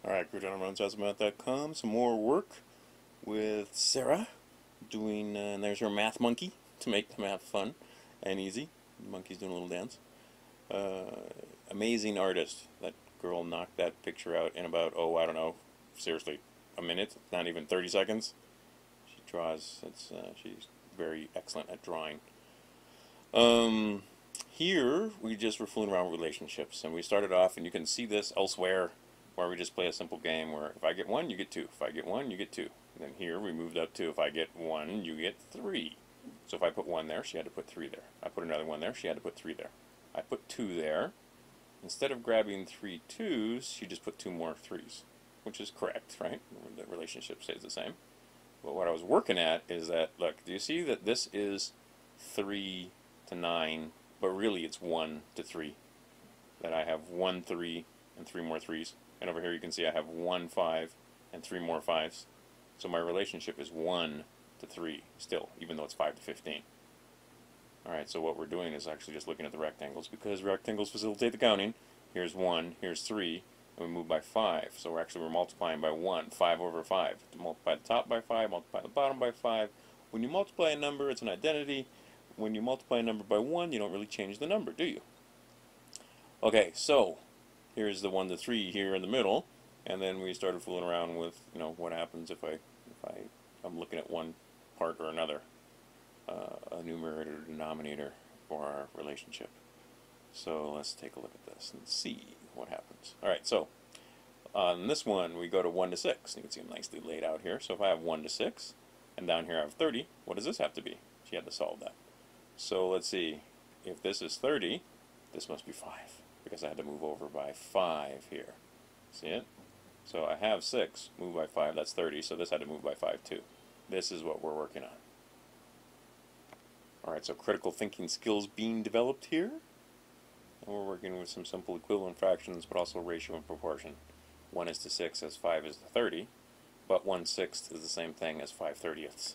Alright, Crewton Ramone.com. Some more work with Sarah doing, and there's her math monkey to make the math fun and easy. The monkey's doing a little dance. Amazing artist. That girl knocked that picture out in about, oh, I don't know, seriously, a minute, not even 30 seconds. She draws, she's very excellent at drawing. Here, we just were fooling around with relationships, and we started off, and you can see this elsewhere, where we just play a simple game where if I get 1, you get 2. If I get 1, you get 2. And then here we moved up to if I get 1, you get 3. So if I put 1 there, she had to put 3 there. I put another 1 there, she had to put 3 there. I put 2 there. Instead of grabbing 3 2s, she just put 2 more 3s, which is correct, right? The relationship stays the same. But what I was working at is that, look, do you see that this is 3 to 9, but really it's 1 to 3? That I have 1 3 and 3 more 3s. And over here you can see I have 1 5 and 3 more 5s. So my relationship is 1 to 3 still, even though it's 5 to 15. Alright, so what we're doing is actually just looking at the rectangles, because rectangles facilitate the counting. Here's 1, here's 3, and we move by 5. So we're multiplying by 1, 5 over 5. To multiply the top by 5, multiply the bottom by 5. When you multiply a number, it's an identity. When you multiply a number by 1, you don't really change the number, do you? Okay, so here's the 1 to 3 here in the middle, and then we started fooling around with, what happens if I'm looking at one part or another, a numerator or denominator for our relationship. So let's take a look at this and see what happens. Alright, so on this one we go to 1 to 6. You can see them nicely laid out here. So if I have 1 to 6, and down here I have 30, what does this have to be? She had to solve that. So let's see, if this is 30, this must be 5, because I had to move over by 5 here. See it? So I have 6, move by 5, that's 30, so this had to move by 5 too. This is what we're working on. Alright, so critical thinking skills being developed here. And we're working with some simple equivalent fractions, but also ratio and proportion. 1 is to 6 as 5 is to 30, but 1/6 is the same thing as 5/30ths.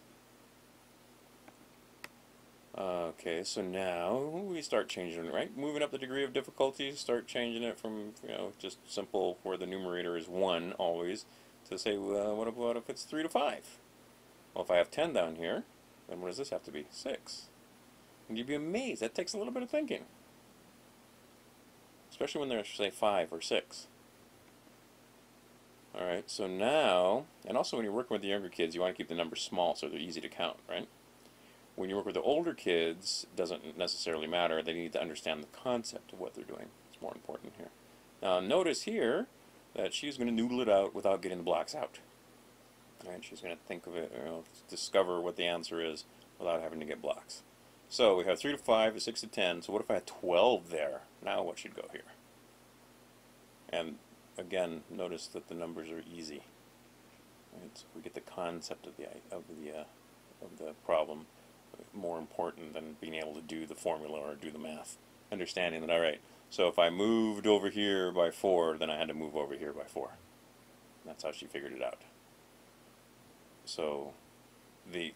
Okay, so now we start changing it, right? Moving up the degree of difficulty, start changing it from, just simple where the numerator is 1 always, to say, well, what if it's 3 to 5? Well, if I have 10 down here, then what does this have to be? 6. And you'd be amazed. That takes a little bit of thinking. Especially when there's, say, 5 or 6. Alright, so now, and also when you're working with the younger kids, you want to keep the numbers small so they're easy to count, right? When you work with the older kids, it doesn't necessarily matter. They need to understand the concept of what they're doing. It's more important here. Now notice here that she's going to noodle it out without getting the blocks out. Right? She's going to think of it, discover what the answer is without having to get blocks. So we have 3 to 5, to 6 to 10. So what if I had 12 there? Now what should go here? And again, notice that the numbers are easy. Right? So we get the concept of the problem. More important than being able to do the formula or do the math. Understanding that, alright, so if I moved over here by 4, then I had to move over here by 4. That's how she figured it out. So,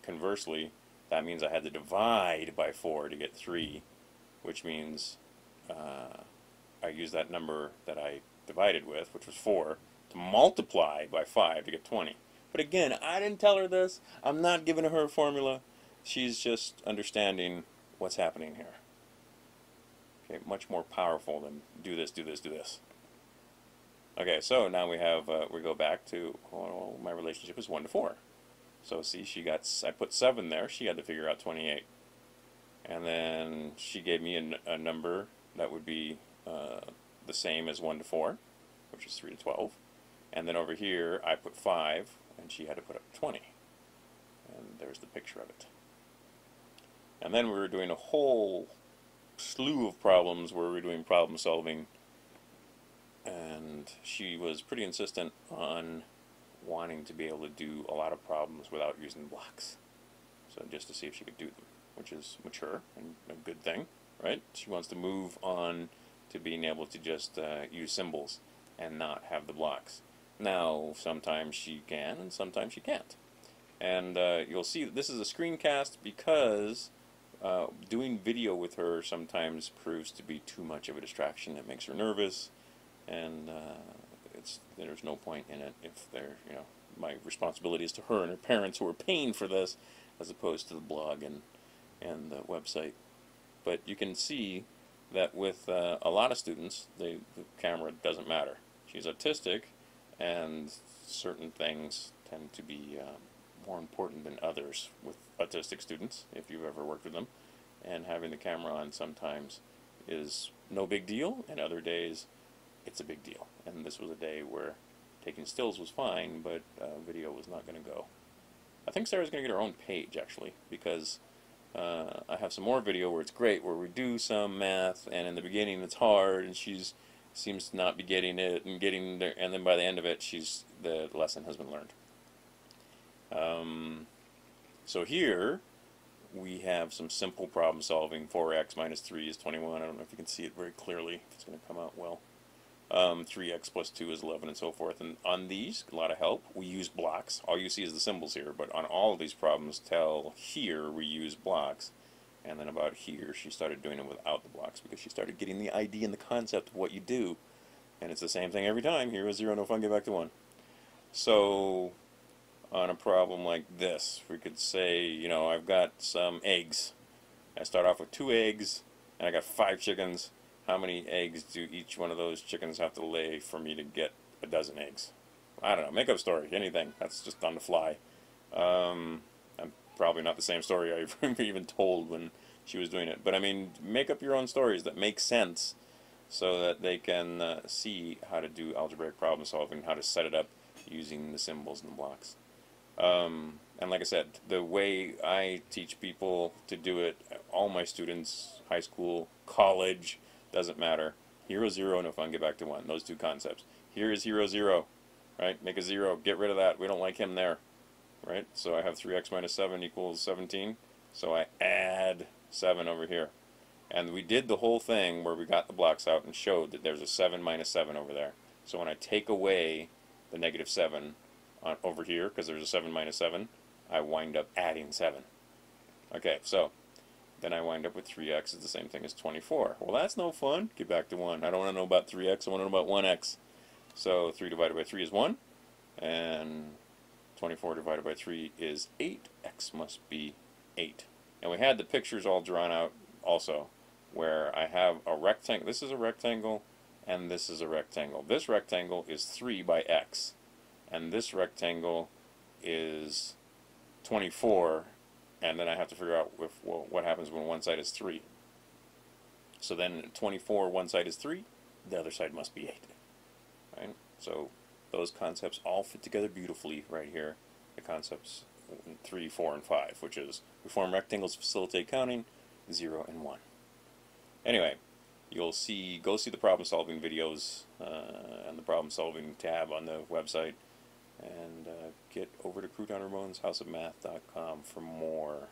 conversely, that means I had to divide by 4 to get 3, which means I used that number that I divided with, which was 4, to multiply by 5 to get 20. But again, I didn't tell her this. I'm not giving her a formula. She's just understanding what's happening here. Okay, much more powerful than do this, do this, do this. Okay, so now we have, we go back to, my relationship is 1 to 4. So see, I put 7 there, she had to figure out 28. And then she gave me a number that would be the same as 1 to 4, which is 3 to 12. And then over here, I put 5, and she had to put up 20. And there's the picture of it. And then we were doing a whole slew of problems where we were doing problem solving, and she was pretty insistent on wanting to be able to do a lot of problems without using blocks. So just to see if she could do them, which is mature and a good thing, right? She wants to move on to being able to just use symbols and not have the blocks. Now, sometimes she can and sometimes she can't. And you'll see that this is a screencast because doing video with her sometimes proves to be too much of a distraction. It makes her nervous, and there's no point in it if they're, my responsibility is to her and her parents who are paying for this, as opposed to the blog and the website. But you can see that with a lot of students, the camera doesn't matter. She's autistic, and certain things tend to be more important than others with autistic students, if you've ever worked with them. And having the camera on sometimes is no big deal, and other days it's a big deal. And this was a day where taking stills was fine, but video was not going to go. I think Sarah's going to get her own page, actually, because I have some more video where it's great, where we do some math, and in the beginning it's hard, and she's seems to not be getting it, and getting there, and then by the end of it, the lesson has been learned. So here we have some simple problem solving. 4x minus 3 is 21. I don't know if you can see it very clearly, if it's going to come out well. 3x plus 2 is 11, and so forth. And on these, a lot of help. We use blocks. All you see is the symbols here, but on all of these problems till here, we use blocks. And then about here, she started doing it without the blocks, because she started getting the idea and the concept of what you do. And it's the same thing every time. Here is 0, no fun, get back to 1. So on a problem like this, we could say, I've got some eggs. I start off with 2 eggs, and I got 5 chickens. How many eggs do each one of those chickens have to lay for me to get a dozen eggs? I don't know. Make up a story. Anything. That's just on the fly. I'm probably not the same story I even told when she was doing it. But I mean, make up your own stories that make sense so that they can see how to do algebraic problem solving, how to set it up using the symbols and the blocks. And like I said, the way I teach people to do it, all my students, high school, college, doesn't matter. Hero 0, no fun, get back to 1. Those two concepts. Here is hero 0, right? Make a 0, get rid of that. We don't like him there, right? So I have 3x minus 7 equals 17. So I add 7 over here. And we did the whole thing where we got the blocks out and showed that there's a 7 minus 7 over there. So when I take away the negative 7 over here, because there's a 7 minus 7, I wind up adding 7. Okay, so then I wind up with 3x is the same thing as 24. Well, that's no fun. Get back to 1. I don't want to know about 3x. I want to know about 1x. So 3 divided by 3 is 1. And 24 divided by 3 is 8. X must be 8. And we had the pictures all drawn out also, where I have a rectangle. This is a rectangle, and this is a rectangle. This rectangle is 3 by x. And this rectangle is 24. And then I have to figure out what happens when one side is 3. So then 24, one side is 3, the other side must be 8. Right? So those concepts all fit together beautifully right here. The concepts 3, 4, and 5, which is we form rectangles to facilitate counting, 0 and 1. Anyway, you'll go see the problem solving videos and the problem solving tab on the website. And get over to Crewton Ramone's houseofmath.com for more.